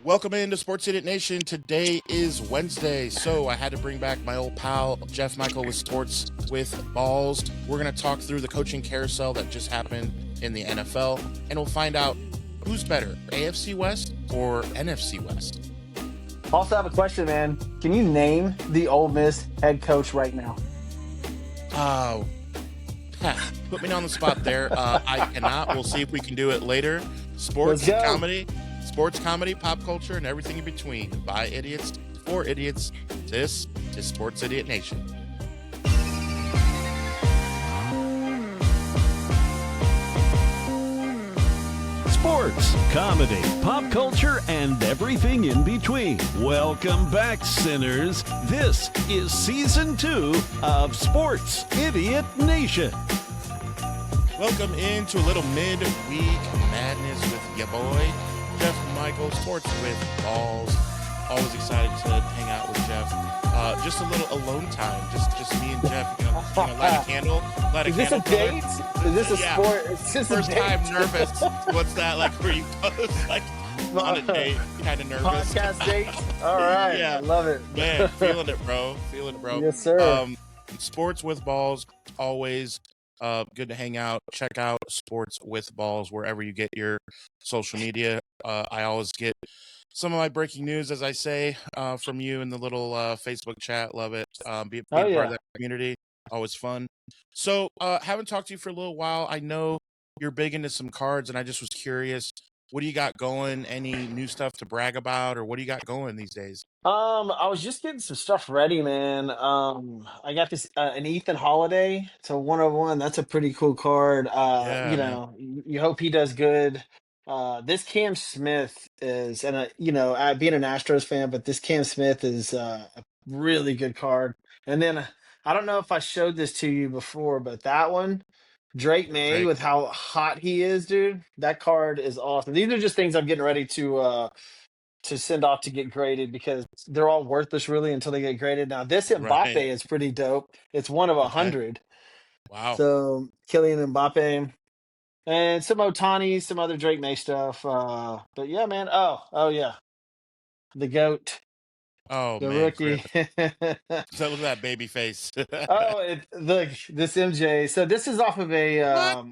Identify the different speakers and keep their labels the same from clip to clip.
Speaker 1: Welcome into Sports Idiot Nation. Today is Wednesday, so I had to bring back my old pal, Jeff Michael with Sports with Balls. We're going to talk through the coaching carousel that just happened in the NFL, and we'll find out who's better, AFC West or NFC West.
Speaker 2: Also have a question, man. Can you name the Ole Miss head coach right now?
Speaker 1: Oh, put me on the spot there. I cannot. We'll see if we can do it later.
Speaker 2: Let's go.
Speaker 1: Sports comedy, pop culture, and everything in between. By idiots, for idiots. This is Sports Idiot Nation.
Speaker 3: Sports, comedy, pop culture, and everything in between. Welcome back, sinners. This is Season 2 of Sports Idiot Nation.
Speaker 1: Welcome into a little midweek madness with ya boy, Jeff Michael, Sports with Balls. Always excited to hang out with Jeff. Just a little alone time, just me and Jeff. Light a candle.
Speaker 2: Is this a date? Is this a sport? Is this
Speaker 1: First
Speaker 2: a date?
Speaker 1: time nervous. What's that like? Where you post like on a date, kind of nervous.
Speaker 2: Podcast date. All right.
Speaker 1: Yeah.
Speaker 2: I love it.
Speaker 1: Man, feeling it, bro.
Speaker 2: Yes, sir.
Speaker 1: Sports with Balls, always good to hang out. Check out Sports with Balls wherever you get your social media. I always get some of my breaking news, as I say, from you in the little Facebook chat. Love it. Be part of that community. Always fun. So, haven't talked to you for a little while. I know you're big into some cards, and I just was curious. What do you got going? Any new stuff to brag about, or what do you got going these days?
Speaker 2: I was just getting some stuff ready, man. I got this an Ethan Holiday to 101. That's a pretty cool card.
Speaker 1: Yeah, man.
Speaker 2: You hope he does good. This Cam Smith is, and being an Astros fan, but this Cam Smith is a really good card. And then I don't know if I showed this to you before, but that one, Drake May,
Speaker 1: Drake.
Speaker 2: with how hot he is, dude. That card is awesome. These are just things I'm getting ready to send off to get graded because they're all worthless really until they get graded. Now this Mbappe
Speaker 1: Right.
Speaker 2: is pretty dope. It's one of
Speaker 1: Okay.
Speaker 2: 100.
Speaker 1: Wow.
Speaker 2: So Kylian Mbappe and some Ohtani, some other Drake May stuff. But yeah, man. Oh yeah, the goat,
Speaker 1: Oh
Speaker 2: the
Speaker 1: man,
Speaker 2: rookie.
Speaker 1: Griff. So look at that baby face.
Speaker 2: Look, this MJ. So this is off of a
Speaker 1: What?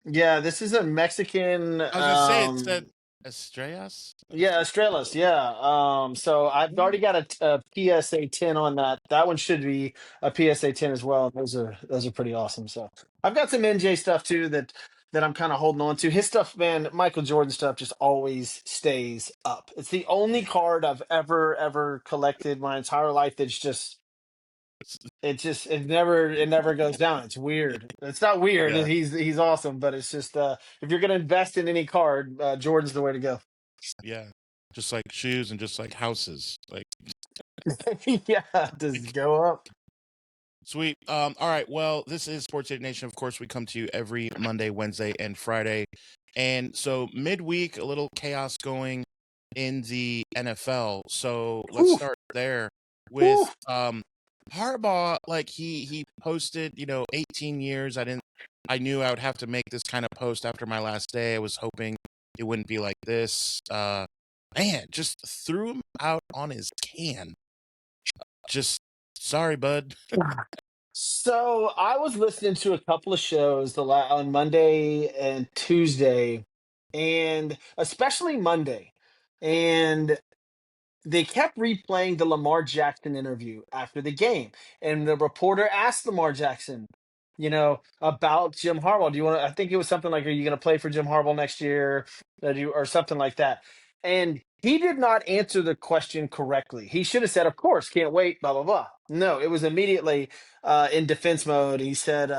Speaker 2: yeah. This is a Mexican.
Speaker 1: I was gonna say it said Estrellas.
Speaker 2: Yeah, Australis. Yeah. So I've already got a PSA 10 on that. That one should be a PSA 10 as well. Those are pretty awesome. So I've got some NJ stuff too that I'm kind of holding on to. His stuff, man, Michael Jordan stuff just always stays up. It's the only card I've ever collected my entire life that's just it never goes down. It's weird. It's not weird.
Speaker 1: Yeah,
Speaker 2: He's awesome, but it's just if you're gonna invest in any card, Jordan's the way to go.
Speaker 1: yeah. Just like shoes and just like houses. Like
Speaker 2: Yeah, does it go up?
Speaker 1: sweet. All right. Well, this is Sports Aid Nation. Of course, we come to you every Monday, Wednesday, and Friday. And so midweek, a little chaos going in the NFL. So let's
Speaker 2: Whew,
Speaker 1: start there
Speaker 2: whew.
Speaker 1: with Harbaugh. Like he posted, 18 years. I knew I would have to make this kind of post after my last day. I was hoping it wouldn't be like this. Man, just threw him out on his can. Just sorry, bud.
Speaker 2: So I was listening to a couple of shows on Monday and Tuesday, and especially Monday, and they kept replaying the Lamar Jackson interview after the game. And the reporter asked Lamar Jackson, about Jim Harbaugh. Do you want to? I think it was something like, "Are you going to play for Jim Harbaugh next year?" Or something like that. And he did not answer the question correctly. He should have said, "Of course, can't wait." Blah blah blah. No, it was immediately in defense mode. He said,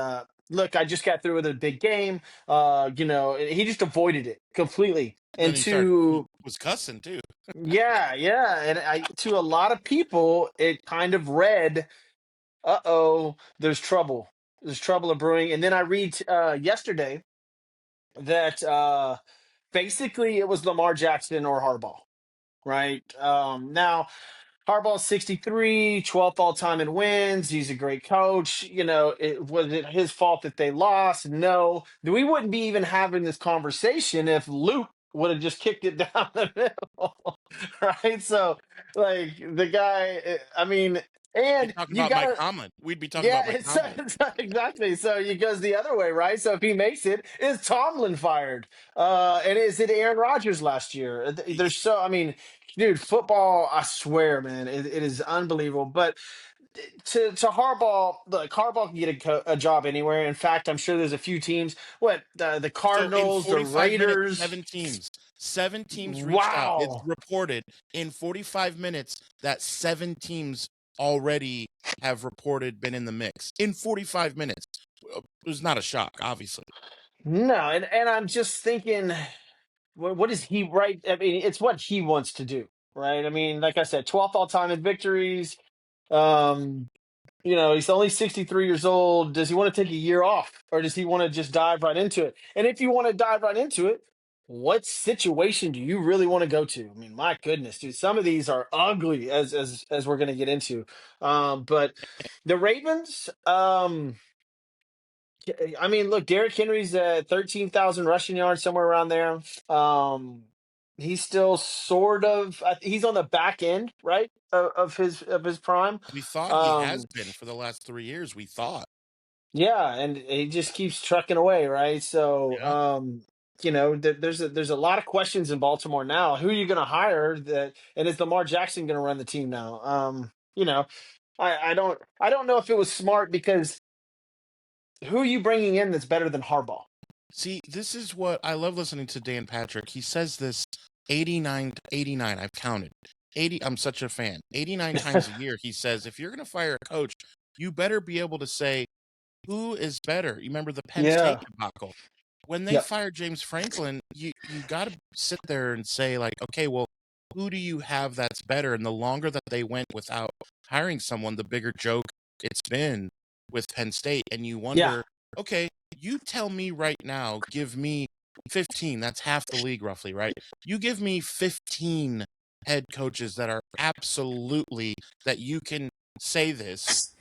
Speaker 2: "Look, I just got through with a big game." He just avoided it completely.
Speaker 1: Then
Speaker 2: And
Speaker 1: he
Speaker 2: to
Speaker 1: was cussing too.
Speaker 2: yeah, yeah. And to a lot of people, it kind of read, uh-oh, there's trouble. There's trouble brewing. And then I read yesterday that basically it was Lamar Jackson or Harbaugh, right? Now, Harbaugh's 63, 12th all time in wins. He's a great coach. Was it his fault that they lost? No. We wouldn't be even having this conversation if Luke would have just kicked it down the middle. right? So, like the guy, I mean,
Speaker 1: Be
Speaker 2: and
Speaker 1: talking
Speaker 2: you
Speaker 1: about Mike
Speaker 2: gotta,
Speaker 1: Tomlin. We'd be talking
Speaker 2: yeah,
Speaker 1: about Mike
Speaker 2: it's,
Speaker 1: Tomlin.
Speaker 2: it's exactly. So it goes the other way, right? So if he makes it, is Tomlin fired? And is it Aaron Rodgers last year? There's
Speaker 1: Yeesh.
Speaker 2: so, I mean, dude, football, I swear, man, it is unbelievable. But to Harbaugh, like Harbaugh can get a job anywhere. In fact, I'm sure there's a few teams. What the
Speaker 1: So in
Speaker 2: Cardinals, the
Speaker 1: 45 minutes,
Speaker 2: Raiders.
Speaker 1: seven teams reached out. It's
Speaker 2: Wow.
Speaker 1: reported in 45 minutes that 7 teams already have reported been in the mix in 45 minutes. It was not a shock, obviously.
Speaker 2: No, and I'm just thinking, what is he right? I mean, it's what he wants to do, right? I mean, like I said, 12th all time in victories. Um, he's only 63 years old. Does he want to take a year off, or does he want to just dive right into it? And if you want to dive right into it, what situation do you really want to go to? I mean, my goodness, dude, some of these are ugly, as we're going to get into. But the Ravens. I mean, look, Derrick Henry's at 13,000 rushing yards, somewhere around there. Um, he's still sort of, he's on the back end, right, of his prime.
Speaker 1: We thought he has
Speaker 2: Um,
Speaker 1: been for the last 3 years, we thought.
Speaker 2: yeah, and he just keeps trucking away, right? So,
Speaker 1: Yeah.
Speaker 2: there's a lot of questions in Baltimore now. Who are you going to hire that, and is Lamar Jackson going to run the team now? I don't know if it was smart because who are you bringing in that's better than Harbaugh?
Speaker 1: See, this is what I love listening to Dan Patrick. He says this 89 to 89. I've counted. 80, I'm such a fan. 89 times a year, he says, if you're going to fire a coach, you better be able to say, who is better? You remember the Penn State
Speaker 2: Yeah.
Speaker 1: debacle? When they
Speaker 2: Yep.
Speaker 1: fired James Franklin, you got to sit there and say, like, okay, well, who do you have that's better? And the longer that they went without hiring someone, the bigger joke it's been with Penn State. And you
Speaker 2: Yeah.
Speaker 1: wonder, okay, you tell me right now, give me 15. That's half the league, roughly, right? You give me 15 head coaches that are absolutely that you can say this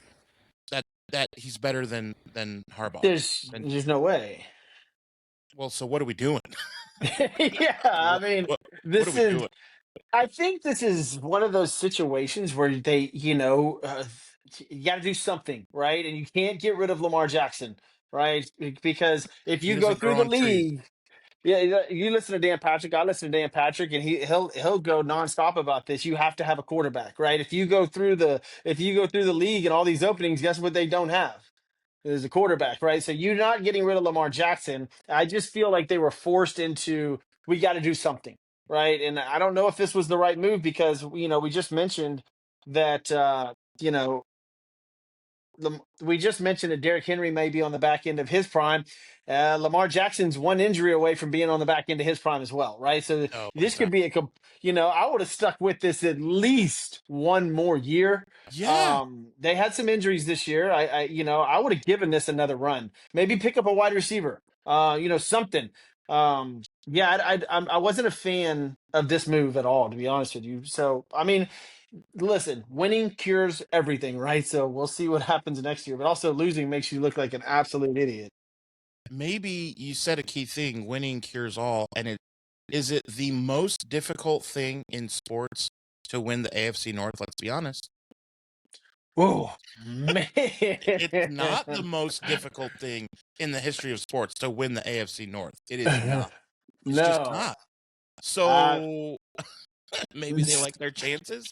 Speaker 1: that he's better than Harbaugh.
Speaker 2: There's
Speaker 1: And
Speaker 2: there's no way.
Speaker 1: well, so what are we doing?
Speaker 2: Yeah, I
Speaker 1: what,
Speaker 2: mean,
Speaker 1: what are
Speaker 2: this
Speaker 1: we
Speaker 2: is
Speaker 1: doing?
Speaker 2: I think this is one of those situations where you got to do something, right? And you can't get rid of Lamar Jackson, right? Because if
Speaker 1: He
Speaker 2: you go
Speaker 1: doesn't
Speaker 2: through
Speaker 1: grow
Speaker 2: the
Speaker 1: on trees.
Speaker 2: league, yeah, you listen to Dan Patrick. I listen to Dan Patrick, and he'll go nonstop about this. You have to have a quarterback, right? If you go through the league and all these openings, guess what they don't have? Is a quarterback, right? So you're not getting rid of Lamar Jackson. I just feel like they were forced into we got to do something, right? And I don't know if this was the right move because we just mentioned that we just mentioned that Derrick Henry may be on the back end of his prime. Lamar Jackson's one injury away from being on the back end of his prime as well, right? So
Speaker 1: Oh,
Speaker 2: this could
Speaker 1: exactly.
Speaker 2: be I would have stuck with this at least one more year.
Speaker 1: Yeah.
Speaker 2: They had some injuries this year. I would have given this another run. Maybe pick up a wide receiver. Something. Yeah, I wasn't a fan of this move at all, to be honest with you. So, I mean, listen, winning cures everything, right? So we'll see what happens next year. But also, losing makes you look like an absolute idiot.
Speaker 1: Maybe you said a key thing, winning cures all, and is it the most difficult thing in sports to win the AFC North, let's be honest.
Speaker 2: Oh man,
Speaker 1: It's not the most difficult thing in the history of sports to win the AFC North. It is not. It's just
Speaker 2: no.
Speaker 1: not.
Speaker 2: Uh,
Speaker 1: So maybe they like their chances.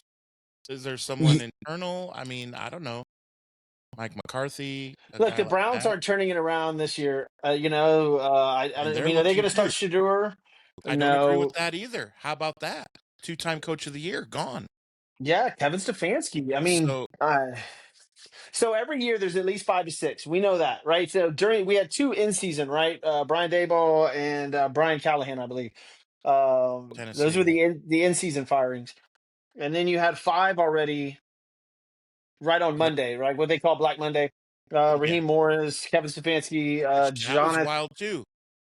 Speaker 1: Is there someone internal? I mean, I don't know. Mike McCarthy, a
Speaker 2: Look,
Speaker 1: guy
Speaker 2: the
Speaker 1: like
Speaker 2: Browns
Speaker 1: that.
Speaker 2: aren't turning it around this year.
Speaker 1: And
Speaker 2: I
Speaker 1: they're
Speaker 2: mean, are they going
Speaker 1: looking
Speaker 2: to start
Speaker 1: good.
Speaker 2: Shador?
Speaker 1: I don't agree with
Speaker 2: No.
Speaker 1: that either. How about that? 2-time coach of the year, gone.
Speaker 2: Yeah, Kevin Stefanski. I mean,
Speaker 1: So
Speaker 2: so every year there's at least 5 to 6. We know that, right? So we had two in season, right? Brian Daboll and Brian Callahan, I believe. Those
Speaker 1: Tennessee,
Speaker 2: were
Speaker 1: yeah.
Speaker 2: the in season firings, and then you had five already right on
Speaker 1: Yep.
Speaker 2: Monday, right? What they call Black Monday.
Speaker 1: Yeah.
Speaker 2: Raheem Morris, Kevin Stefanski,
Speaker 1: That was
Speaker 2: Jonathan.
Speaker 1: wild too.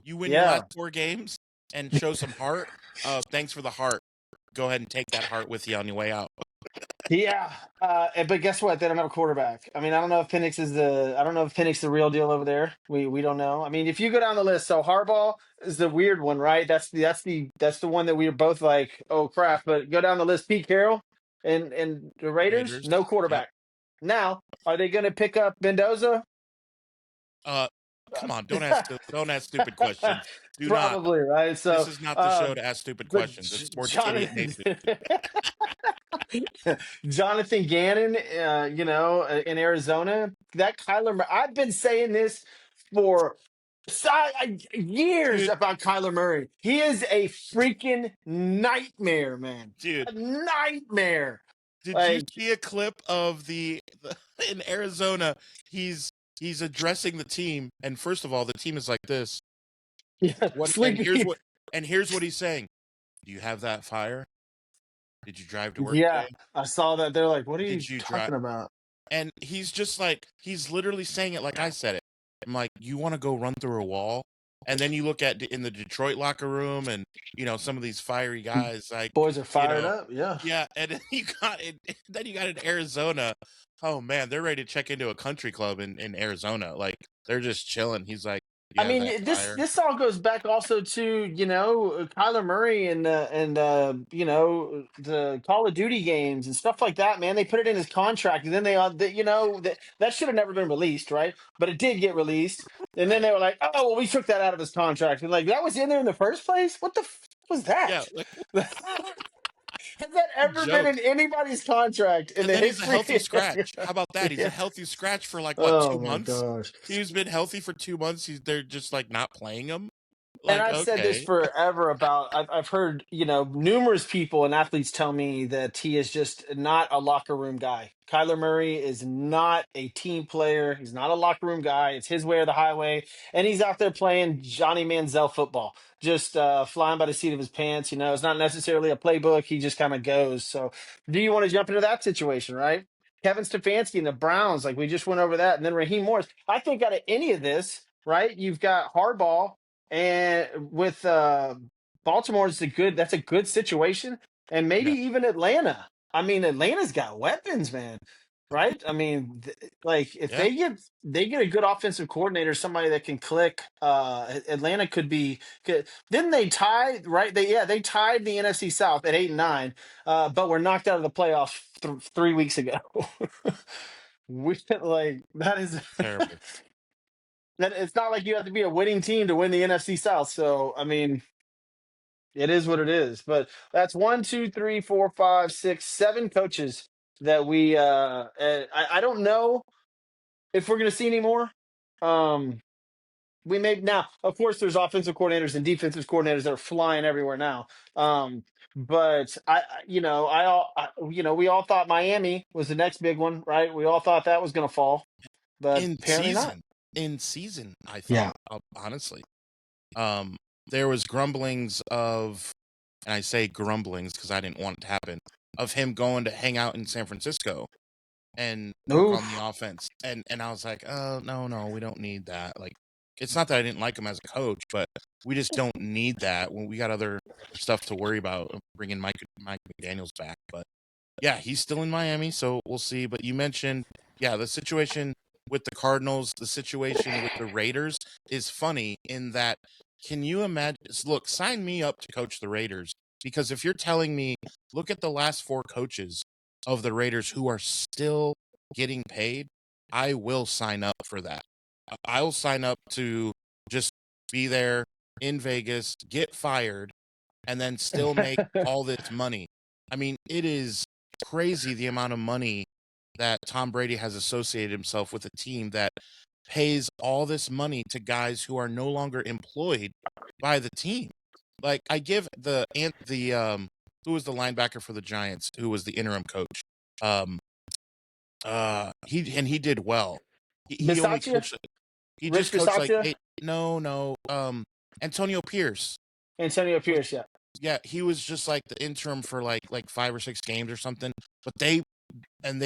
Speaker 1: You win your last
Speaker 2: Yeah,
Speaker 1: 4 games and show some heart. Thanks for the heart. Go ahead and take that heart with you on your way out.
Speaker 2: Yeah, but guess what? They don't have a quarterback. I mean, I don't know if Penix the real deal over there. We don't know. I mean, if you go down the list, so Harbaugh is the weird one, right? That's the one that we were both like, oh crap. But go down the list, Pete Carroll and the Raiders,
Speaker 1: Raiders.
Speaker 2: no
Speaker 1: Yep.
Speaker 2: quarterback. Now, are they going to pick up Mendoza?
Speaker 1: Uh, come on, don't ask stupid questions. Do not.
Speaker 2: Probably, right?
Speaker 1: This
Speaker 2: So,
Speaker 1: is not the show to ask stupid
Speaker 2: but
Speaker 1: questions. It's Sports Idiot
Speaker 2: Jonathan.
Speaker 1: Nation.
Speaker 2: Jonathan Gannon, in Arizona, that I've been saying this for years
Speaker 1: Dude,
Speaker 2: about Kyler Murray. He is a freaking nightmare, man.
Speaker 1: dude,
Speaker 2: A nightmare.
Speaker 1: did you
Speaker 2: Like,
Speaker 1: see a clip of the in Arizona? He's addressing the team, and first of all, the team is like this.
Speaker 2: yeah,
Speaker 1: What?
Speaker 2: sleepy.
Speaker 1: And here's what he's saying. Do you have that fire? Did you drive to work
Speaker 2: Yeah,
Speaker 1: today?
Speaker 2: I saw that. They're like, what are you
Speaker 1: Did you drive?
Speaker 2: talking about?
Speaker 1: And he's just like, he's literally saying it like I said it. I'm like, you want to go run through a wall? And then you look at in the Detroit locker room, and some of these fiery guys, like,
Speaker 2: Boys are
Speaker 1: you
Speaker 2: fired
Speaker 1: know,
Speaker 2: up. Yeah.
Speaker 1: yeah. And then you got it. Then you got in Arizona. Oh man, they're ready to check into a country club in Arizona. Like they're just chilling. He's like,
Speaker 2: I
Speaker 1: yeah, that
Speaker 2: mean, this
Speaker 1: fire.
Speaker 2: this all goes back also to Kyler Murray and the Call of Duty games and stuff like that. Man, they put it in his contract, and then that should have never been released, right? But it did get released, and then they were like, "Oh, well, we took that out of his contract," and like that was in there in the first place. What the was
Speaker 1: Yeah,
Speaker 2: that?
Speaker 1: like
Speaker 2: Has that ever been
Speaker 1: joke.
Speaker 2: in anybody's contract in
Speaker 1: And
Speaker 2: the
Speaker 1: then he's a healthy
Speaker 2: history?
Speaker 1: scratch. How about that? He's a
Speaker 2: Yeah.
Speaker 1: healthy scratch for like what,
Speaker 2: Oh
Speaker 1: two
Speaker 2: my
Speaker 1: months?
Speaker 2: gosh.
Speaker 1: He's been healthy for 2 months. They're just like not playing him.
Speaker 2: And
Speaker 1: Like,
Speaker 2: I've said this
Speaker 1: okay.
Speaker 2: forever about I've heard, numerous people and athletes tell me that he is just not a locker room guy. Kyler Murray is not a team player. He's not a locker room guy. It's his way or the highway. And he's out there playing Johnny Manziel football, just flying by the seat of his pants. It's not necessarily a playbook. He just kind of goes. So do you want to jump into that situation, right? Kevin Stefanski and the Browns, like we just went over that. And then Raheem Morris. I think out of any of this, right, you've got Harbaugh and with Baltimore is that's a good situation, and maybe
Speaker 1: Yeah.
Speaker 2: even Atlanta. I mean, Atlanta's got weapons, man. Right? I mean, like if
Speaker 1: Yeah.
Speaker 2: they get a good offensive coordinator, somebody that can click. Atlanta didn't they tie? Right? They tied the NFC South at 8-9, but were knocked out of the playoffs 3 weeks ago. Like that is
Speaker 1: Terrible.
Speaker 2: that it's not like you have to be a winning team to win the NFC South. So I mean, it is what it is. But that's 1, 2, 3, 4, 5, 6, 7 coaches that I don't know if we're going to see any more. We may now, of course, there's offensive coordinators and defensive coordinators that are flying everywhere now. But we all thought Miami was the next big one, right? We all thought that was going to fall, but
Speaker 1: In
Speaker 2: apparently not.
Speaker 1: season. In season, I
Speaker 2: Yeah.
Speaker 1: thought, honestly. There was grumblings of, and I say grumblings because I didn't want it to happen, of him going to hang out in San Francisco and work on
Speaker 2: Oof.
Speaker 1: the offense. And I was like, oh, no, we don't need that. Like, it's not that I didn't like him as a coach, but we just don't need that when we got other stuff to worry about, bringing Mike McDaniels back. But yeah, he's still in Miami, so we'll see. But you mentioned, the situation with the Cardinals, the situation with the Raiders is funny in that, can you imagine? Look, sign me up to coach the Raiders, because if you're telling me, look at the last 4 coaches of the Raiders who are still getting paid, I will sign up for that. I'll sign up to just be there in Vegas, get fired, and then still make all this money. I mean, it is crazy the amount of money that Tom Brady has associated himself with a team that pays all this money to guys who are no longer employed by the team. Like, I give who was the linebacker for the Giants, who was the interim coach. He did well. He only
Speaker 2: Bisaccia?
Speaker 1: coached. He
Speaker 2: Rich
Speaker 1: just coached like
Speaker 2: Bisaccia?
Speaker 1: 8. No. Antonio Pierce.
Speaker 2: Antonio Pierce, yeah.
Speaker 1: Yeah, he was just like the interim for like 5 or 6 games or something. But they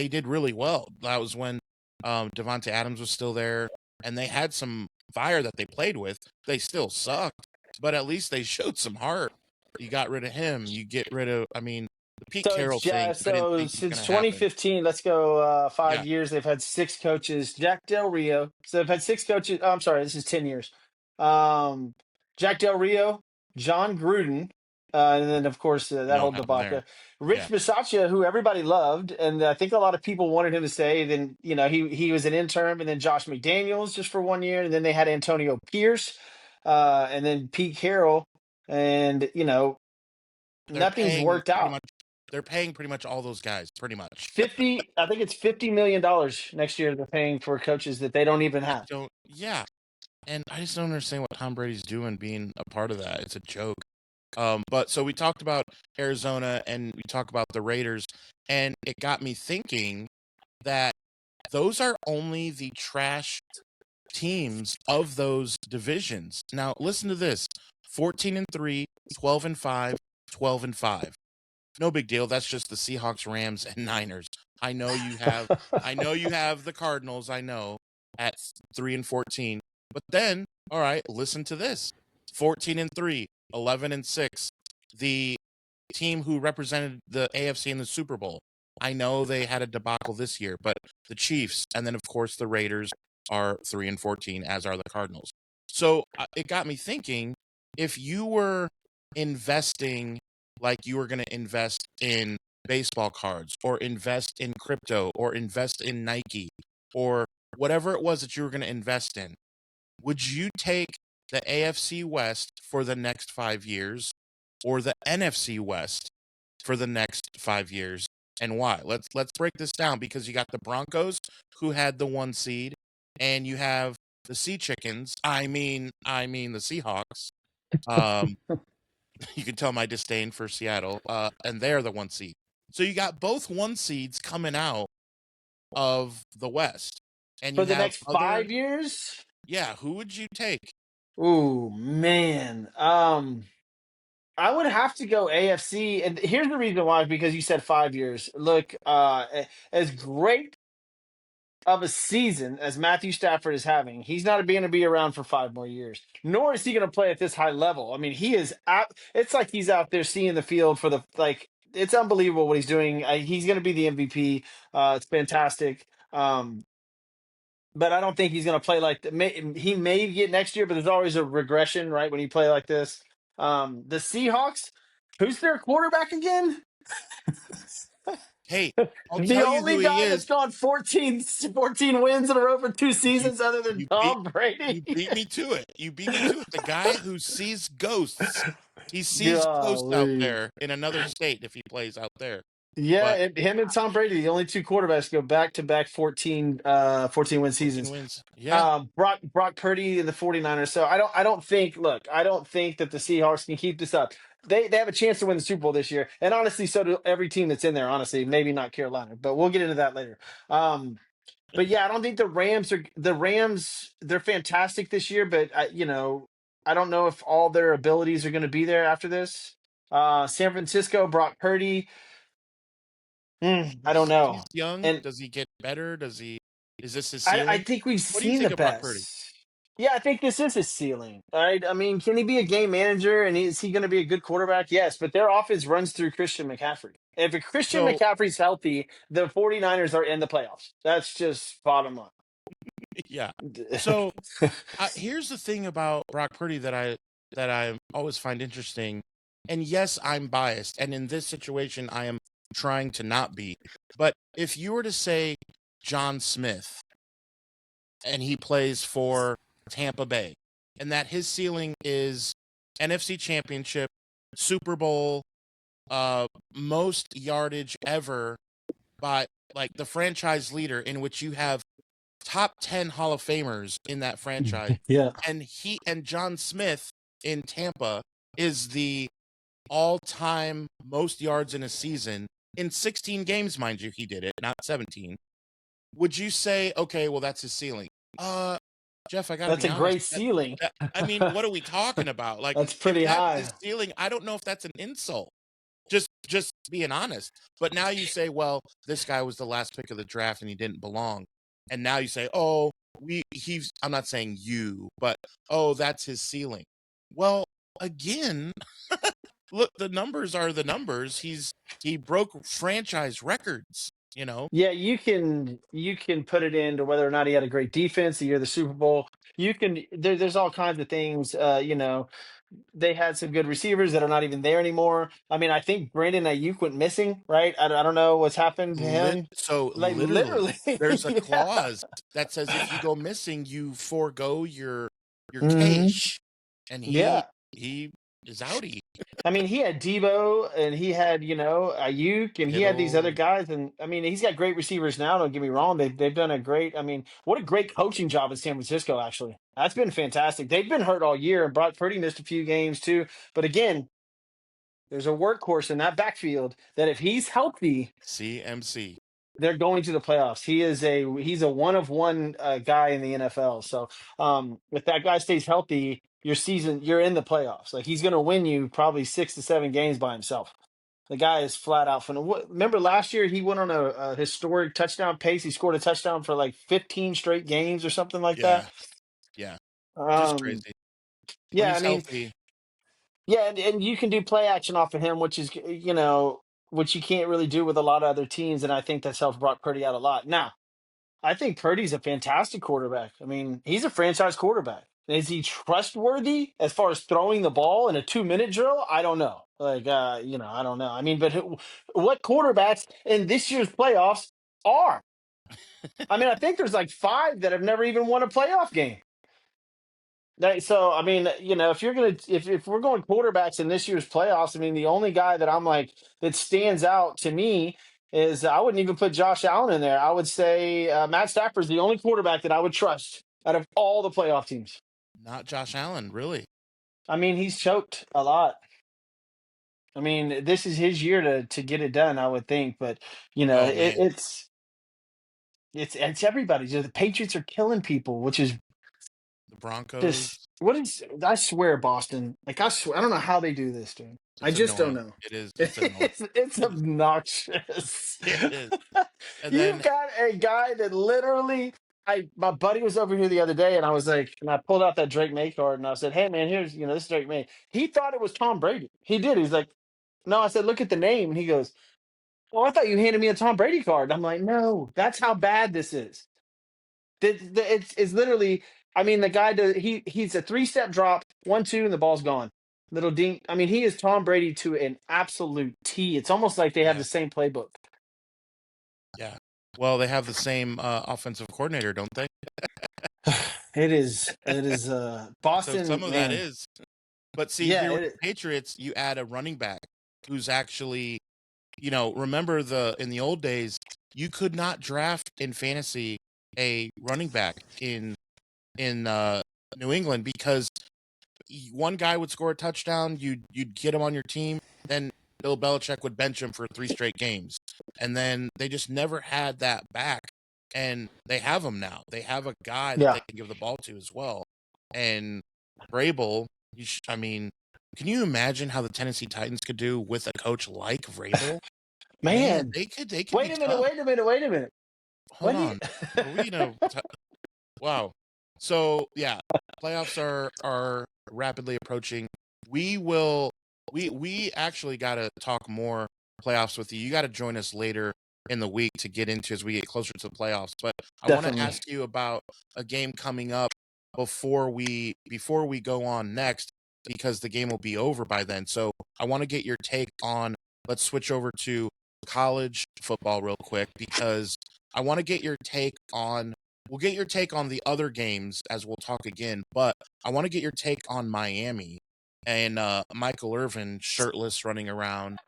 Speaker 1: did really well. That was when Devontae Adams was still there, and they had some fire that they played with. They still sucked, but at least they showed some heart. You got rid of him. You get rid of. I mean, the Pete
Speaker 2: So
Speaker 1: Carroll thing, I didn't
Speaker 2: so
Speaker 1: think was
Speaker 2: since
Speaker 1: going to happen.
Speaker 2: 2015, let's go
Speaker 1: Yeah,
Speaker 2: 5 years. They've had six coaches. Jack Del Rio. So they've had six coaches. Oh, I'm sorry, this is 10 years. Um, Jack Del Rio, John Gruden, and then of course that
Speaker 1: no
Speaker 2: whole
Speaker 1: happened
Speaker 2: debacle.
Speaker 1: there. Yeah,
Speaker 2: Rich Bisaccia, who everybody loved, and I think a lot of people wanted him to stay. Then he was an interim, and then Josh McDaniels just for 1 year, and then they had Antonio Pierce, and then Pete Carroll, and
Speaker 1: they're
Speaker 2: nothing's
Speaker 1: paying
Speaker 2: worked
Speaker 1: pretty
Speaker 2: out.
Speaker 1: much. They're paying pretty much all those guys, pretty much.
Speaker 2: 50, I think it's $50 million next year they're paying for coaches that they don't even
Speaker 1: I
Speaker 2: have.
Speaker 1: don't. Yeah, and I just don't understand what Tom Brady's doing, being a part of that. It's a joke. But so we talked about Arizona and we talked about the Raiders, and it got me thinking that those are only the trash teams of those divisions. Now, listen to this: 14-3, 12-5, 12-5. No big deal. That's just the Seahawks, Rams, and Niners. I know you have. I know you have the Cardinals. I know at 3-14. But then, all right, listen to this: 14-3, 11-6. The team who represented the AFC in the Super Bowl. I know they had a debacle this year, but the Chiefs and then of course the Raiders are 3-14, as are the Cardinals. So it got me thinking: if you were investing like you were going to invest in baseball cards or invest in crypto or invest in Nike or whatever it was that you were going to invest in, would you take the AFC West for the next 5 years or the NFC West for the next 5 years, and why? Let's break this down, because you got the Broncos, who had the 1 seed, and you have the Sea Chickens. I mean the Seahawks. Um, you can tell my disdain for Seattle, and they're the 1 seed. So you got both 1 seeds coming out of the West, and
Speaker 2: For
Speaker 1: you
Speaker 2: the
Speaker 1: have
Speaker 2: next
Speaker 1: other.
Speaker 2: 5 years?
Speaker 1: Yeah, who would you take?
Speaker 2: Ooh, man. I would have to go AFC. And here's the reason why, because you said 5 years. Look, as great of a season as Matthew Stafford is having, he's not going to be around for 5 more years. Nor is he going to play at this high level. I mean, he is out. It's like he's out there seeing the field for the like. It's unbelievable what he's doing. He's going to be the MVP. It's fantastic. But I don't think he's going to play like he may get next year, but there's always a regression, right? When you play like this. The Seahawks, who's their quarterback again?
Speaker 1: Hey, I'll
Speaker 2: The
Speaker 1: tell you
Speaker 2: only
Speaker 1: who he
Speaker 2: guy that's
Speaker 1: is.
Speaker 2: gone 14 wins in a row for two
Speaker 1: You
Speaker 2: seasons other than
Speaker 1: you beat
Speaker 2: Tom Brady.
Speaker 1: you beat me to it. You beat me to it. The guy who sees ghosts. He sees ghosts out
Speaker 2: Golly.
Speaker 1: there in another state if he plays out there.
Speaker 2: Yeah,
Speaker 1: But
Speaker 2: him and Tom Brady, the only two quarterbacks go back to back 14 win
Speaker 1: 14
Speaker 2: seasons.
Speaker 1: wins. Yeah.
Speaker 2: Brock Purdy and the 49ers. So I don't think, look, I don't think that the Seahawks can keep this up. They have a chance to win the Super Bowl this year. And honestly, so do every team that's in there, honestly. Maybe not Carolina, but we'll get into that later. But yeah, I don't think the Rams, they're fantastic this year, but I don't know if all their abilities are going to be there after this. San Francisco, Brock Purdy, I don't
Speaker 1: He's
Speaker 2: know.
Speaker 1: young.
Speaker 2: And
Speaker 1: Does he get better? Is this his
Speaker 2: I
Speaker 1: ceiling?
Speaker 2: think we've
Speaker 1: What do you
Speaker 2: seen the
Speaker 1: think of Brock Purdy?
Speaker 2: best. Yeah, I think this is his ceiling. All right. I mean, can he be a game manager and is he going to be a good quarterback? Yes, but their offense runs through Christian McCaffrey. If Christian
Speaker 1: So
Speaker 2: McCaffrey's healthy, the 49ers are in the playoffs. That's just bottom line.
Speaker 1: yeah. So here's the thing about Brock Purdy that I always find interesting. And yes, I'm biased, and in this situation, I am trying to not be. But if you were to say John Smith, and he plays for Tampa Bay, and that his ceiling is NFC Championship, Super Bowl, most yardage ever by like the franchise leader, in which you have top 10 Hall of Famers in that franchise,
Speaker 2: Yeah.
Speaker 1: and John Smith in Tampa is the all-time most yards in a season in 16 games, mind you, he did it, not 17. Would you say, okay, well, that's his ceiling? Jeff, I gotta
Speaker 2: That's
Speaker 1: be
Speaker 2: a
Speaker 1: honest.
Speaker 2: great ceiling.
Speaker 1: I mean, what are we talking about? Like,
Speaker 2: That's
Speaker 1: if
Speaker 2: pretty
Speaker 1: that's
Speaker 2: high.
Speaker 1: his ceiling, I don't know if that's an insult. Just being honest. But now you say, well, this guy was the last pick of the draft and he didn't belong. And now you say, oh, I'm not saying you, but oh, that's his ceiling. Well, again, look, the numbers are the numbers. He broke franchise records.
Speaker 2: Yeah, you can put it into whether or not he had a great defense the year of the Super Bowl. There's all kinds of things. They had some good receivers that are not even there anymore. I mean, I think Brandon Ayuk went missing, right? I don't know what's happened to him.
Speaker 1: So
Speaker 2: Like
Speaker 1: literally,
Speaker 2: literally,
Speaker 1: there's a
Speaker 2: yeah.
Speaker 1: clause that says if you go missing, you forego your
Speaker 2: Mhm.
Speaker 1: cash, and he
Speaker 2: Yeah.
Speaker 1: he is outie.
Speaker 2: I mean, he had Debo and he had, Ayuk and he had these other
Speaker 1: Kittle,
Speaker 2: guys. And I mean, he's got great receivers now. Don't get me wrong. They've done a great, I mean, what a great coaching job in San Francisco, actually. That's been fantastic. They've been hurt all year and Brock Purdy missed a few games too. But again, there's a workhorse in that backfield that if he's healthy,
Speaker 1: CMC.
Speaker 2: they're going to the playoffs. He's a one of one guy in the NFL. So if that guy stays healthy, you're in the playoffs. Like he's going to win you probably 6 to 7 games by himself. The guy is flat out fun. Remember last year he went on a historic touchdown pace. He scored a touchdown for like 15 straight games or something like that.
Speaker 1: Yeah, yeah, just
Speaker 2: Um,
Speaker 1: crazy. When
Speaker 2: yeah, I
Speaker 1: he's
Speaker 2: mean,
Speaker 1: healthy,
Speaker 2: yeah, and you can do play action off of him, which is which you can't really do with a lot of other teams. And I think that's helped Brock Purdy out a lot. Now, I think Purdy's a fantastic quarterback. I mean, he's a franchise quarterback. Is he trustworthy as far as throwing the ball in a 2-minute drill? I don't know. Like, I don't know. I mean, but what quarterbacks in this year's playoffs are? I mean, I think there's like 5 that have never even won a playoff game. So, I mean, if we're going quarterbacks in this year's playoffs, I mean, the only guy that I'm like that stands out to me is I wouldn't even put Josh Allen in there. I would say Matt Stafford's the only quarterback that I would trust out of all the playoff teams.
Speaker 1: not Josh Allen, really.
Speaker 2: I mean, he's choked a lot. I mean, this is his year to get it done, I would think. But
Speaker 1: Oh
Speaker 2: it,
Speaker 1: man,
Speaker 2: it's everybody. The Patriots are killing people, which is
Speaker 1: the Broncos.
Speaker 2: just what is. I swear, Boston. Like I swear, I don't know how they do this, dude. I
Speaker 1: It's
Speaker 2: just don't
Speaker 1: annoying.
Speaker 2: know.
Speaker 1: It is. It's annoying.
Speaker 2: It's obnoxious.
Speaker 1: It is. And
Speaker 2: You've
Speaker 1: then
Speaker 2: got a guy that literally. My buddy was over here the other day, and I was like, and I pulled out that Drake May card, and I said, "Hey, man, here's this is Drake May." He thought it was Tom Brady. He did. He's like, "No," I said, "Look at the name," and he goes, "Oh, I thought you handed me a Tom Brady card." I'm like, "No, that's how bad this is." It's literally. I mean, the guy does. He's a 3-step drop, 1-2, and the ball's gone. Little dink. I mean, he is Tom Brady to an absolute T. It's almost like they have
Speaker 1: yeah,
Speaker 2: the same playbook.
Speaker 1: yeah. Well, they have the same offensive coordinator, don't they?
Speaker 2: It is. It is.
Speaker 1: So some
Speaker 2: Boston,
Speaker 1: of that
Speaker 2: man.
Speaker 1: is. But see,
Speaker 2: Yeah.
Speaker 1: here with the Patriots, you add a running back who's actually, remember in the old days, you could not draft in fantasy a running back in New England because one guy would score a touchdown, you'd get him on your team, then Bill Belichick would bench him for 3 straight games, and then they just never had that back, and they have him now. They have a guy that
Speaker 2: Yeah.
Speaker 1: they can give the ball to as well, and Vrabel. I mean, can you imagine how the Tennessee Titans could do with a coach like Vrabel? Man,
Speaker 2: Man.
Speaker 1: they could
Speaker 2: Wait
Speaker 1: be
Speaker 2: a minute.
Speaker 1: tough.
Speaker 2: Wait a minute. Wait a minute.
Speaker 1: Hold
Speaker 2: What do you?
Speaker 1: on, are we wow. So yeah, playoffs are rapidly approaching. We actually got to talk more playoffs with you. You got to join us later in the week to get into as we get closer to the playoffs. But I want to
Speaker 2: Definitely.
Speaker 1: ask you about a game coming up before we go on next because the game will be over by then. So I want to get your take on. Let's switch over to college football real quick because I want to get your take on. We'll get your take on the other games as we'll talk again, but I want to get your take on Miami and Michael Irvin shirtless running around.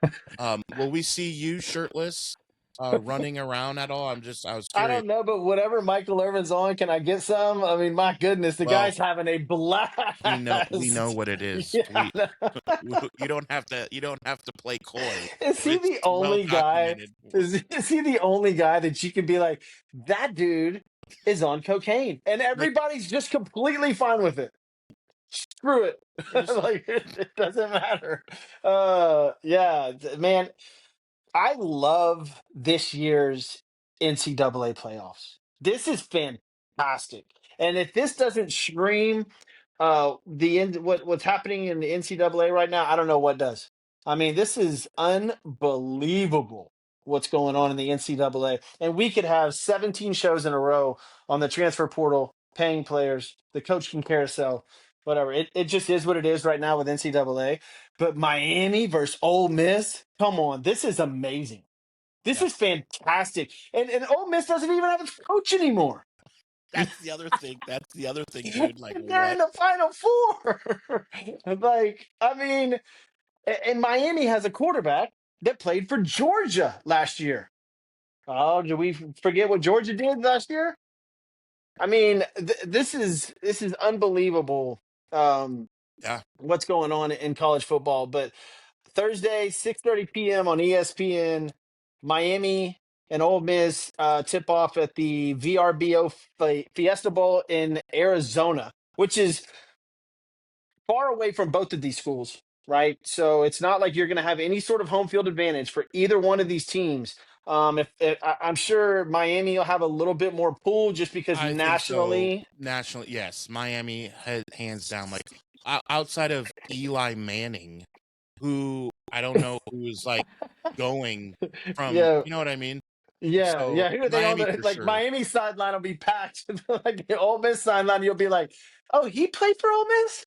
Speaker 1: Will we see you shirtless running around at all? I was
Speaker 2: I
Speaker 1: curious.
Speaker 2: don't know, but whatever Michael Irvin's on, can I get some? I mean, my goodness, the
Speaker 1: Well,
Speaker 2: guy's having a
Speaker 1: we know
Speaker 2: blast.
Speaker 1: what it is.
Speaker 2: Yeah.
Speaker 1: You don't have to play coy.
Speaker 2: Is he
Speaker 1: It's
Speaker 2: the
Speaker 1: well
Speaker 2: only guy?
Speaker 1: documented.
Speaker 2: Is he the only guy that you can be like, that dude is on cocaine, and
Speaker 1: Like
Speaker 2: everybody's just completely fine with it? Screw it.
Speaker 1: you're just
Speaker 2: Like it doesn't matter. Yeah, man. I love this year's NCAA playoffs. This is fantastic. And if this doesn't scream what's happening in the NCAA right now, I don't know what does. I mean, this is unbelievable what's going on in the NCAA. And we could have 17 shows in a row on the transfer portal, paying players, the coaching carousel, whatever. It just is what it is right now with NCAA. But Miami versus Ole Miss, come on, this is amazing. This
Speaker 1: Yeah.
Speaker 2: is fantastic. And Ole Miss doesn't even have its coach anymore.
Speaker 1: That's the other thing. That's the other thing, dude. Like,
Speaker 2: They're
Speaker 1: what?
Speaker 2: in the Final Four. Like, I mean, and Miami has a quarterback that played for Georgia last year. Oh, did we forget what Georgia did last year? I mean, this is unbelievable.
Speaker 1: Yeah.
Speaker 2: What's going on in college football? But Thursday, 6:30 p.m. on ESPN, Miami and Ole Miss tip off at the VRBO Fiesta Bowl in Arizona, which is far away from both of these schools, right? So it's not like you're going to have any sort of home field advantage for either one of these teams. If I'm sure Miami will have a little bit more pull just because
Speaker 1: I think so.
Speaker 2: nationally.
Speaker 1: Nationally, yes. Miami, hands down. Like, outside of Eli Manning, who I don't know who is like going from,
Speaker 2: Yeah,
Speaker 1: you know what I mean?
Speaker 2: yeah,
Speaker 1: So
Speaker 2: yeah. Who are they on
Speaker 1: Miami
Speaker 2: the
Speaker 1: for
Speaker 2: like
Speaker 1: sure.
Speaker 2: Miami sideline will be packed. Like the Ole Miss sideline, you'll be like, oh, he played for Ole Miss?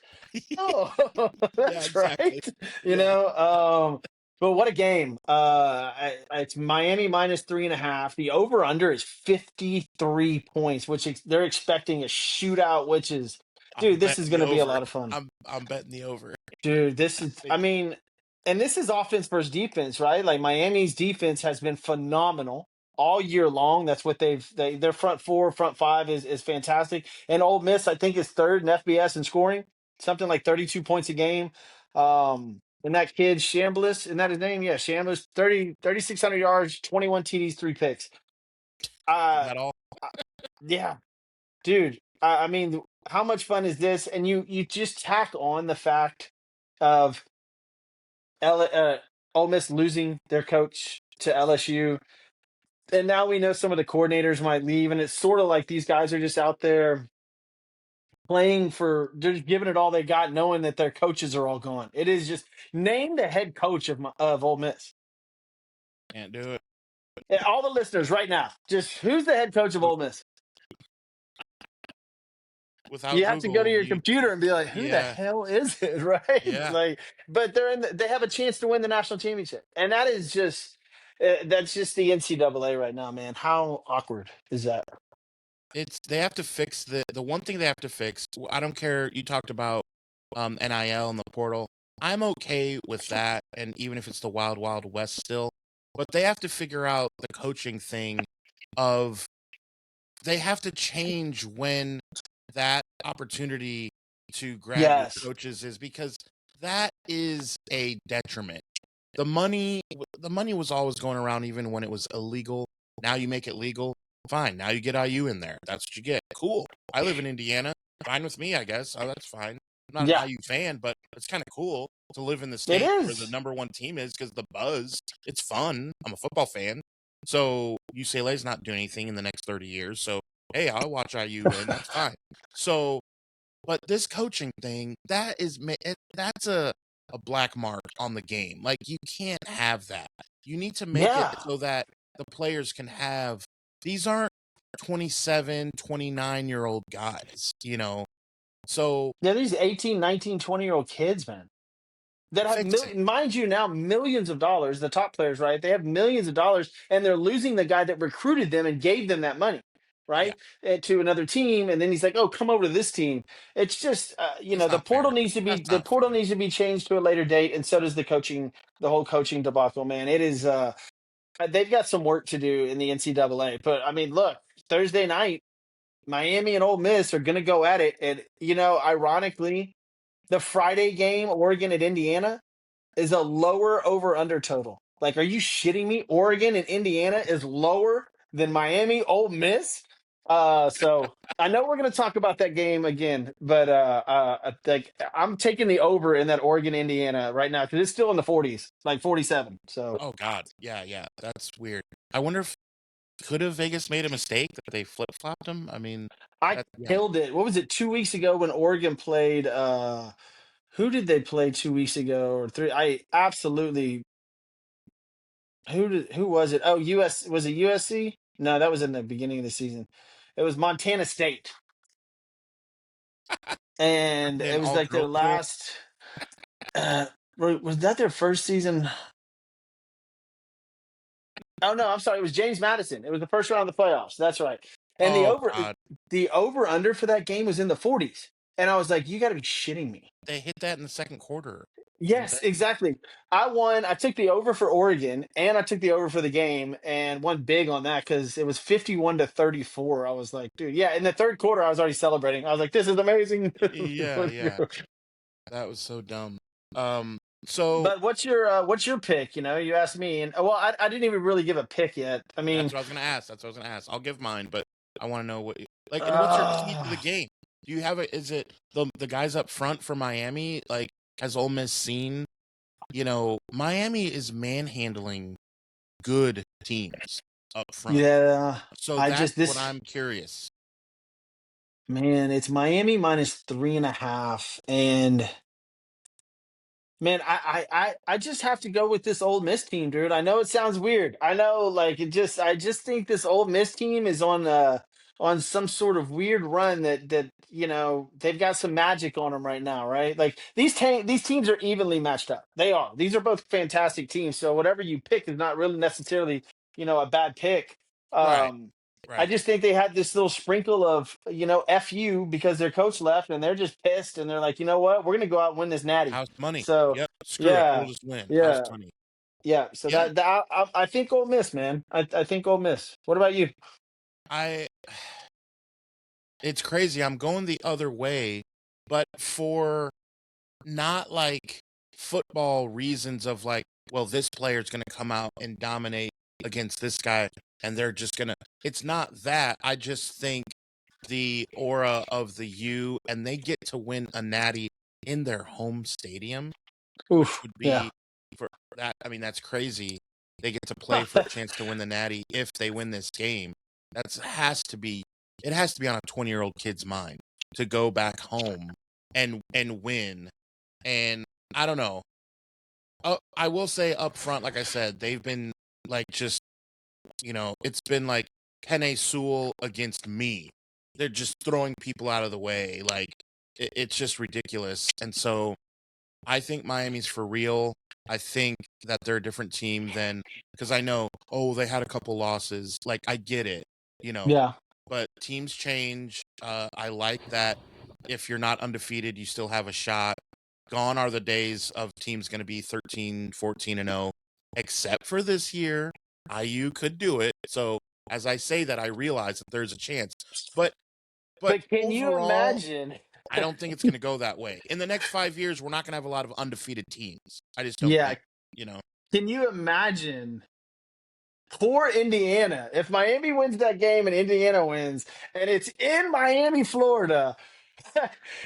Speaker 2: Oh,
Speaker 1: Yeah,
Speaker 2: that's
Speaker 1: exactly.
Speaker 2: right. You
Speaker 1: Yeah.
Speaker 2: know, but what a game. It's Miami minus 3.5. The over under is 53 points, which they're expecting a shootout, which is,
Speaker 1: I'm
Speaker 2: dude, this is
Speaker 1: betting
Speaker 2: going
Speaker 1: the
Speaker 2: to be a
Speaker 1: over.
Speaker 2: lot of fun.
Speaker 1: I'm betting the over.
Speaker 2: Dude, this
Speaker 1: I
Speaker 2: is, I
Speaker 1: think
Speaker 2: mean, and this is offense versus defense, right? Like Miami's defense has been phenomenal all year long. That's what their front four, front five is fantastic. And Ole Miss, I think, is third in FBS in scoring, something like 32 points a game. And that kid Shambliss, isn't that his name? Yeah, Shambliss, 3,600 yards, 21 TDs, 3 picks.
Speaker 1: is
Speaker 2: Uh,
Speaker 1: that all?
Speaker 2: yeah, dude. I mean, how much fun is this? And you just tack on the fact of Ole Miss losing their coach to LSU, and now we know some of the coordinators might leave, and it's sort of like these guys are just out there playing for, they're just giving it all they got, knowing that their coaches are all gone. It is just name the head coach of Ole Miss.
Speaker 1: Can't do it.
Speaker 2: And all the listeners right now, just who's the head coach of Ole Miss?
Speaker 1: Without
Speaker 2: You have to go to
Speaker 1: Google,
Speaker 2: your
Speaker 1: you
Speaker 2: computer and be like, who the
Speaker 1: yeah,
Speaker 2: hell is it, right?
Speaker 1: yeah.
Speaker 2: Like, but they have a chance to win the national championship, and that is just that's just the NCAA right now, man. How awkward is that?
Speaker 1: They have to fix the one thing they have to fix. I don't care. You talked about NIL and the portal. I'm okay with that, and even if it's the wild wild west still, but they have to figure out the coaching thing of they have to change when that opportunity to grab your
Speaker 2: Yes.
Speaker 1: coaches is because that is a detriment. The money was always going around even when it was illegal. Now you make it legal. Fine. Now you get IU in there. That's what you get. Cool. I live in Indiana. Fine with me, I guess. Oh, that's fine. I'm not an
Speaker 2: Yeah,
Speaker 1: IU fan, but it's kind of cool to live in the
Speaker 2: it
Speaker 1: state where the
Speaker 2: is.
Speaker 1: number one team is because the buzz. It's fun. I'm a football fan. So UCLA's not doing anything in the next 30 years. So hey, I'll watch IU win. That's fine. So, but this coaching thing, that's a black mark on the game. Like you can't have that. You need to make it
Speaker 2: Yeah.
Speaker 1: so that the players can have these aren't 27, 29-year-old guys, you know. So
Speaker 2: Yeah, these 18, 19, 20-year-old kids, man, that have
Speaker 1: fix it.
Speaker 2: mind you now millions of dollars, the top players, right? They have millions of dollars, and they're losing the guy that recruited them and gave them that money,
Speaker 1: Yeah,
Speaker 2: right? To another team, and then he's like, "Oh, come over to this team." It's just,
Speaker 1: that's
Speaker 2: the
Speaker 1: not fair.
Speaker 2: portal needs to be
Speaker 1: That's not fair.
Speaker 2: changed to a later date, and so does the whole coaching debacle, man. It is, they've got some work to do in the NCAA, but I mean, look, Thursday night, Miami and Ole Miss are going to go at it, and ironically, the Friday game, Oregon at Indiana, is a lower over under total. Like, are you shitting me? Oregon and Indiana is lower than Miami, Ole Miss. So I know we're going to talk about that game again, but like I'm taking the over in that Oregon Indiana right now because it's still in the 40s, like 47. So
Speaker 1: Oh God, yeah, yeah, that's weird. I wonder if could have Vegas made a mistake that they flip flopped him. I mean,
Speaker 2: I
Speaker 1: that yeah,
Speaker 2: killed it. What was it 2 weeks ago when Oregon played? Who did they play 2 weeks ago or three? I absolutely. Who was it? Oh, was it USC? No, that was in the beginning of the season. It was Montana State, and
Speaker 1: And
Speaker 2: it was
Speaker 1: all
Speaker 2: like their
Speaker 1: girls school.
Speaker 2: last. Uh, was that their first season? Oh no, I'm sorry. It was James Madison. It was the first round of the playoffs. That's right. And
Speaker 1: Oh God,
Speaker 2: the over under for that game was in the 40s. And I was like, you got to be shitting me.
Speaker 1: they hit that in the second quarter, didn't
Speaker 2: Yes,
Speaker 1: they?
Speaker 2: exactly. I won. I took the over for Oregon, and I took the over for the game, and won big on that because it was 51-34. I was like, dude, yeah. In the third quarter, I was already celebrating. I was like, this is amazing.
Speaker 1: Yeah, yeah. That was so dumb. So
Speaker 2: But what's your pick? You asked me, and well, I didn't even really give a pick yet. I mean,
Speaker 1: that's what I was gonna ask. That's what I was gonna ask. I'll give mine, but I want to know like, and what's your key to the
Speaker 2: uh,
Speaker 1: game? Do you have is it the guys up front for Miami? Like, has Ole Miss seen? Miami is manhandling good teams up front.
Speaker 2: yeah.
Speaker 1: So
Speaker 2: I
Speaker 1: that's
Speaker 2: just
Speaker 1: what
Speaker 2: this
Speaker 1: I'm curious.
Speaker 2: man, it's Miami -3.5, and man, I just have to go with this Ole Miss team, dude. I know it sounds weird. I know, like I just think this Ole Miss team is on some sort of weird run that they've got some magic on them right now, right? Like these teams are evenly matched up. They are. These are both fantastic teams. So whatever you pick is not really necessarily a bad pick.
Speaker 1: Right,
Speaker 2: Um, I
Speaker 1: right.
Speaker 2: just think they had this little sprinkle of F you because their coach left and they're just pissed and they're like, you know what, we're gonna go out and win this natty.
Speaker 1: House money.
Speaker 2: So
Speaker 1: Yep. Screw it. We'll
Speaker 2: yeah,
Speaker 1: just win. House
Speaker 2: yeah,
Speaker 1: money.
Speaker 2: yeah. So
Speaker 1: Yeah.
Speaker 2: I think Ole Miss, man. I think Ole Miss. What about you?
Speaker 1: I. It's crazy. I'm going the other way, but for not like football reasons of like, well, this player's going to come out and dominate against this guy, and they're just going to. It's not that. I just think the aura of the U, and they get to win a natty in their home stadium, which
Speaker 2: Oof.
Speaker 1: would
Speaker 2: Yeah.
Speaker 1: be for that. I mean, that's crazy. They get to play for a chance to win the natty if they win this game. That has to be. It has to be on a 20-year-old kid's mind to go back home and win. And I don't know. I will say up front, like I said, they've been like just it's been like Penny Sewell against me. They're just throwing people out of the way. Like it's just ridiculous. And so I think Miami's for real. I think that they're a different team than because I know, oh, they had a couple losses. Like I get it,
Speaker 2: Yeah.
Speaker 1: but teams change. I like that if you're not undefeated, you still have a shot. Gone are the days of teams going to be 13, 14 and 0, except for this year. IU could do it. So as I say that, I realize that there's a chance. But
Speaker 2: But can you
Speaker 1: overall,
Speaker 2: imagine?
Speaker 1: I don't think it's going to go that way. In the next 5 years, we're not going to have a lot of undefeated teams. I just don't
Speaker 2: Yeah.
Speaker 1: think.
Speaker 2: Can you imagine? Poor Indiana. If Miami wins that game and Indiana wins, and it's in Miami, Florida.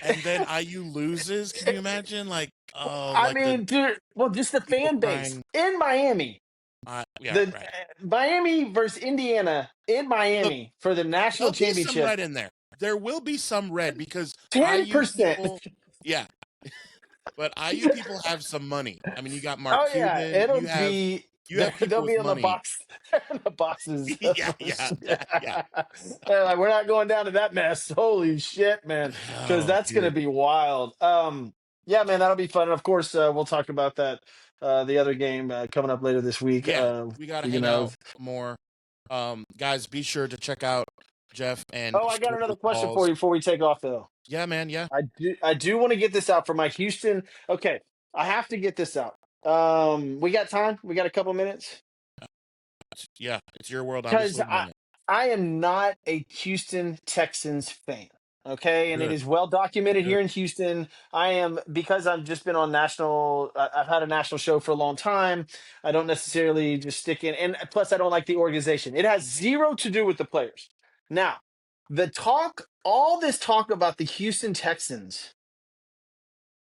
Speaker 1: And then IU loses. Can you imagine? Like, oh,
Speaker 2: I
Speaker 1: like the
Speaker 2: mean, dude, well, just the
Speaker 1: people
Speaker 2: fan base
Speaker 1: crying.
Speaker 2: in Miami.
Speaker 1: Yeah,
Speaker 2: The
Speaker 1: right.
Speaker 2: Miami versus Indiana in
Speaker 1: Look,
Speaker 2: Miami for the national
Speaker 1: there'll be some
Speaker 2: championship.
Speaker 1: red in there. There will be some red because IU
Speaker 2: 10%.
Speaker 1: people, yeah, but IU people have some money. I mean, you got Mark
Speaker 2: Oh yeah,
Speaker 1: Cuban.
Speaker 2: it'll
Speaker 1: You have
Speaker 2: be
Speaker 1: you have people
Speaker 2: they'll be
Speaker 1: with
Speaker 2: in the
Speaker 1: money.
Speaker 2: box in the boxes.
Speaker 1: Yeah, yeah.
Speaker 2: They're like, we're not going down to that mess. Holy shit, man. Because
Speaker 1: Oh,
Speaker 2: that's gonna
Speaker 1: dude.
Speaker 2: be wild. Yeah, man, that'll be fun. And of course, we'll talk about that the other game coming up later this week.
Speaker 1: Yeah, we got to
Speaker 2: You
Speaker 1: hang
Speaker 2: know.
Speaker 1: out more. Guys, be sure to check out Jeff and
Speaker 2: Oh, I got
Speaker 1: Sports
Speaker 2: another
Speaker 1: with
Speaker 2: question for
Speaker 1: Balls.
Speaker 2: you before we take off though.
Speaker 1: Yeah, man. Yeah,
Speaker 2: I do want to get this out for my Houston. Okay, I have to get this out. We got time? We got a couple minutes?
Speaker 1: yeah. It's your world. I'm just
Speaker 2: Because
Speaker 1: living in it.
Speaker 2: I am not a Houston Texans fan. Okay, and it
Speaker 1: Good.
Speaker 2: is well documented
Speaker 1: Good.
Speaker 2: here in Houston. I am because I've just been on national. I've had a national show for a long time. I don't necessarily just stick in, and plus I don't like the organization. It has zero to do with the players. Now, all this talk about the Houston Texans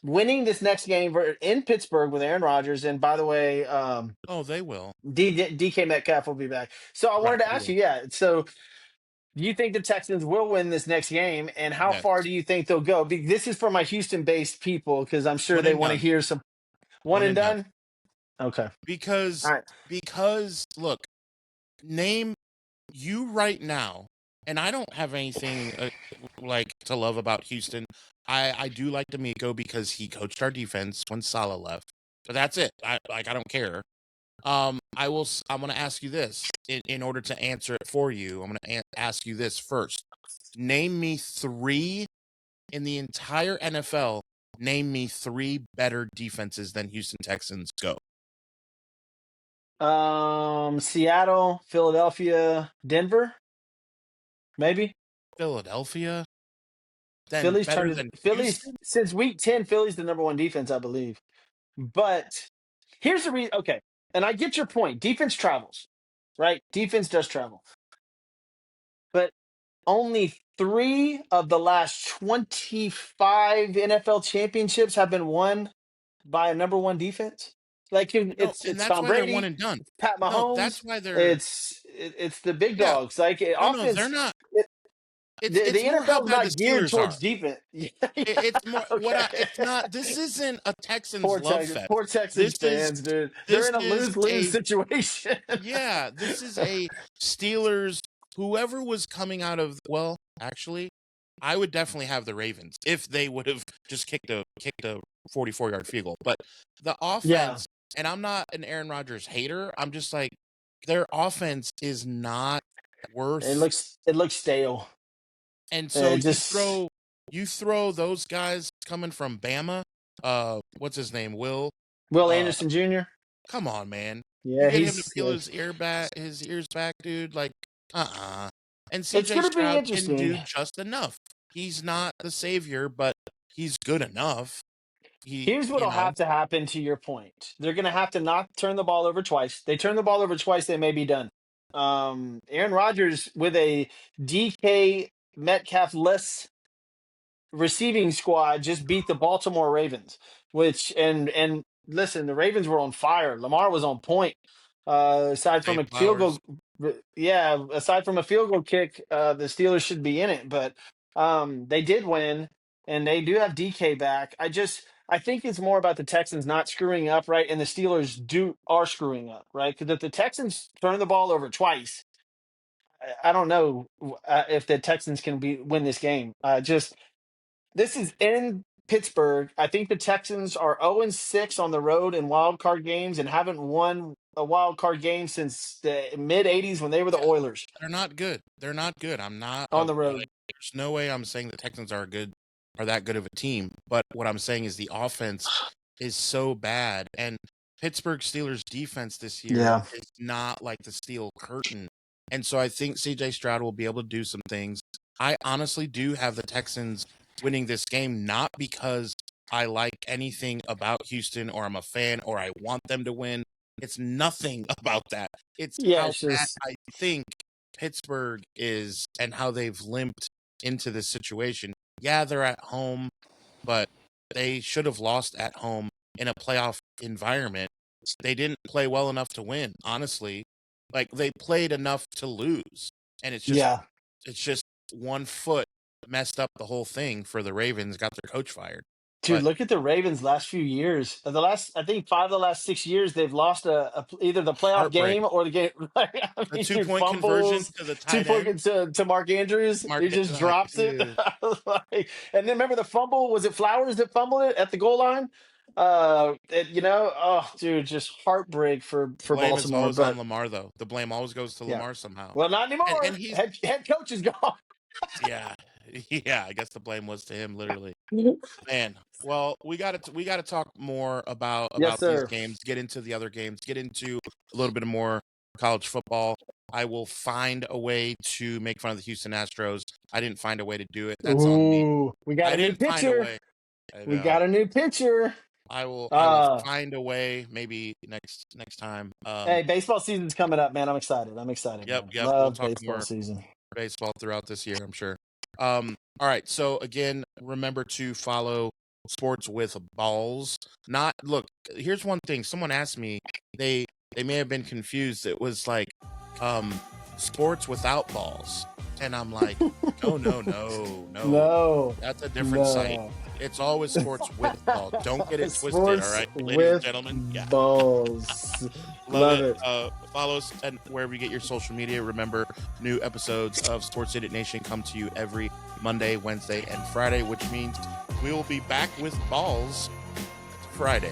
Speaker 2: winning this next game in Pittsburgh with Aaron Rodgers, and by the way,
Speaker 1: Oh, they will.
Speaker 2: DK Metcalf will be back. So I
Speaker 1: Right.
Speaker 2: wanted to
Speaker 1: They
Speaker 2: ask
Speaker 1: will.
Speaker 2: you, yeah. So Do you think the Texans will win this next game, and how
Speaker 1: Yes.
Speaker 2: far do you think they'll go? This is for my Houston-based people because I'm sure
Speaker 1: One
Speaker 2: they
Speaker 1: and
Speaker 2: want to
Speaker 1: done.
Speaker 2: hear some one
Speaker 1: One
Speaker 2: and
Speaker 1: and done.
Speaker 2: done. Okay,
Speaker 1: Because
Speaker 2: all right.
Speaker 1: because look, name you right now, and I don't have anything like to love about Houston. I do like D'Amico because he coached our defense when Salah left, but that's it. I don't care. I'm going to ask you this in order to answer it for you. I'm going to ask you this first. Name me three in the entire NFL. Name me three better defenses than Houston Texans. Go.
Speaker 2: Seattle, Philadelphia, Denver, maybe.
Speaker 1: Philadelphia. Then
Speaker 2: Phillies
Speaker 1: better
Speaker 2: turned it.
Speaker 1: than
Speaker 2: Phillies
Speaker 1: Houston.
Speaker 2: since week 10. Phillies the number one defense, I believe. But here's the reason. Okay, and I get your point. Defense travels, right? Defense does travel, but only three of the last 25 NFL championships have been won by a number one defense. Like
Speaker 1: No,
Speaker 2: it's
Speaker 1: and
Speaker 2: it's
Speaker 1: that's
Speaker 2: Tom
Speaker 1: why they're one
Speaker 2: Brady,
Speaker 1: and done.
Speaker 2: it's Pat
Speaker 1: No, that's
Speaker 2: Mahomes.
Speaker 1: why they're
Speaker 2: It's the big
Speaker 1: yeah.
Speaker 2: dogs. Like
Speaker 1: No, they're
Speaker 2: offense.
Speaker 1: not.
Speaker 2: It, the
Speaker 1: It's more how
Speaker 2: NFL is
Speaker 1: bad the
Speaker 2: not geared
Speaker 1: Steelers are.
Speaker 2: towards defense. Yeah,
Speaker 1: It's more what
Speaker 2: okay.
Speaker 1: I. It's not. This isn't a Texans love fest.
Speaker 2: Poor Texans
Speaker 1: This is
Speaker 2: fans, dude. They're
Speaker 1: this
Speaker 2: in a
Speaker 1: is
Speaker 2: lose-lose
Speaker 1: a
Speaker 2: situation.
Speaker 1: yeah. This is a Steelers. Whoever was coming out of well, actually, I would definitely have the Ravens if they would have just kicked a 44-yard field goal. But the
Speaker 2: Yeah,
Speaker 1: offense, and I'm not an Aaron Rodgers hater. I'm just like their offense is not worth.
Speaker 2: it looks stale.
Speaker 1: And so
Speaker 2: It just
Speaker 1: you throw those guys coming from Bama. What's his name? Will.
Speaker 2: Will
Speaker 1: Uh,
Speaker 2: Anderson Jr.
Speaker 1: come on, man. You
Speaker 2: Yeah,
Speaker 1: get him to
Speaker 2: he's
Speaker 1: peel
Speaker 2: yeah.
Speaker 1: his ears back, dude. Like, And
Speaker 2: It's
Speaker 1: CJ
Speaker 2: gonna be
Speaker 1: Stroud can
Speaker 2: interesting.
Speaker 1: do just enough. He's not the savior, but he's good enough.
Speaker 2: Here's what'll have to happen to your point. They're gonna have to not turn the ball over twice. They turn the ball over twice, they may be done. Aaron Rodgers with a DK Metcalf less receiving squad just beat the Baltimore Ravens, which and listen, the Ravens were on fire. Lamar was on point. Aside
Speaker 1: Zay
Speaker 2: from a field
Speaker 1: Flowers.
Speaker 2: goal, yeah, aside from a field goal kick, the Steelers should be in it. But they did win, and they do have DK back. I think it's more about the Texans not screwing up, right? And the Steelers are screwing up, right? Because if the Texans turn the ball over twice, I don't know if the Texans can win this game. This is in Pittsburgh. I think the Texans are 0-6 on the road in wild card games and haven't won a wild card game since the mid '80s when they were the
Speaker 1: Yeah,
Speaker 2: Oilers
Speaker 1: they're not good. They're not good. I'm not.
Speaker 2: on the
Speaker 1: Like,
Speaker 2: road.
Speaker 1: there's no way I'm saying the Texans are that good of a team. But what I'm saying is the offense is so bad, and Pittsburgh Steelers defense this year
Speaker 2: Yeah.
Speaker 1: is not like the steel curtain. And so I think CJ Stroud will be able to do some things. I honestly do have the Texans winning this game, not because I like anything about Houston or I'm a fan or I want them to win. It's nothing about that. It's
Speaker 2: Yeah,
Speaker 1: how
Speaker 2: it's
Speaker 1: bad
Speaker 2: just
Speaker 1: I think Pittsburgh is and how they've limped into this situation. Yeah, they're at home, but they should have lost at home in a playoff environment. They didn't play well enough to win, honestly. Like they played enough to lose. And
Speaker 2: yeah.
Speaker 1: it's just one foot messed up the whole thing for the Ravens, got their coach fired.
Speaker 2: Dude,
Speaker 1: But
Speaker 2: look at the Ravens last few years. I think 5 of the last 6 years, they've lost either the playoff
Speaker 1: heartbreak.
Speaker 2: game or the game. I
Speaker 1: The
Speaker 2: mean, dude,
Speaker 1: 2-point conversion
Speaker 2: fumbles,
Speaker 1: to the
Speaker 2: two
Speaker 1: tight
Speaker 2: point
Speaker 1: end.
Speaker 2: to Mark Andrews. He just drops it.
Speaker 1: Dude,
Speaker 2: And then remember the fumble? Was it Flowers that fumbled it at the goal line? Oh, dude, just heartbreak for
Speaker 1: blame is
Speaker 2: Baltimore.
Speaker 1: always on
Speaker 2: But
Speaker 1: Lamar, though. The blame always goes to
Speaker 2: yeah,
Speaker 1: Lamar somehow.
Speaker 2: well, not
Speaker 1: And
Speaker 2: anymore.
Speaker 1: he's
Speaker 2: Head coach is gone.
Speaker 1: yeah. Yeah, I guess the blame was to him, literally. Man, well, we gotta talk more
Speaker 2: Yes,
Speaker 1: about these
Speaker 2: sir.
Speaker 1: games. Get into the other games. Get into a little bit more college football. I will find a way to make fun of the Houston Astros. I didn't find a way to do it. That's on me.
Speaker 2: Ooh, we got
Speaker 1: I
Speaker 2: a new
Speaker 1: didn't find a
Speaker 2: pitcher.
Speaker 1: way. I
Speaker 2: We
Speaker 1: know.
Speaker 2: got a new pitcher.
Speaker 1: I will
Speaker 2: Uh,
Speaker 1: find a way. Maybe next time.
Speaker 2: Hey, baseball season's coming up, man. I'm excited,
Speaker 1: Yep,
Speaker 2: man.
Speaker 1: yep. We'll
Speaker 2: Love
Speaker 1: talk
Speaker 2: baseball
Speaker 1: more
Speaker 2: season.
Speaker 1: baseball throughout this year, I'm sure. All right. So again, remember to follow Sports with Balls. Not look. Here's one thing. Someone asked me. They may have been confused. It was like, sports without balls, And I'm like, no.
Speaker 2: No.
Speaker 1: That's a different site.
Speaker 2: No.
Speaker 1: It's always sports with balls. Don't get it twisted,
Speaker 2: Sports
Speaker 1: all right, ladies
Speaker 2: with
Speaker 1: and gentlemen? Yeah.
Speaker 2: balls.
Speaker 1: Love
Speaker 2: Love
Speaker 1: it.
Speaker 2: it.
Speaker 1: Follow us and wherever you get your social media. Remember, new episodes of Sports Idiot Nation come to you every Monday, Wednesday, and Friday, which means we will be back with balls Friday.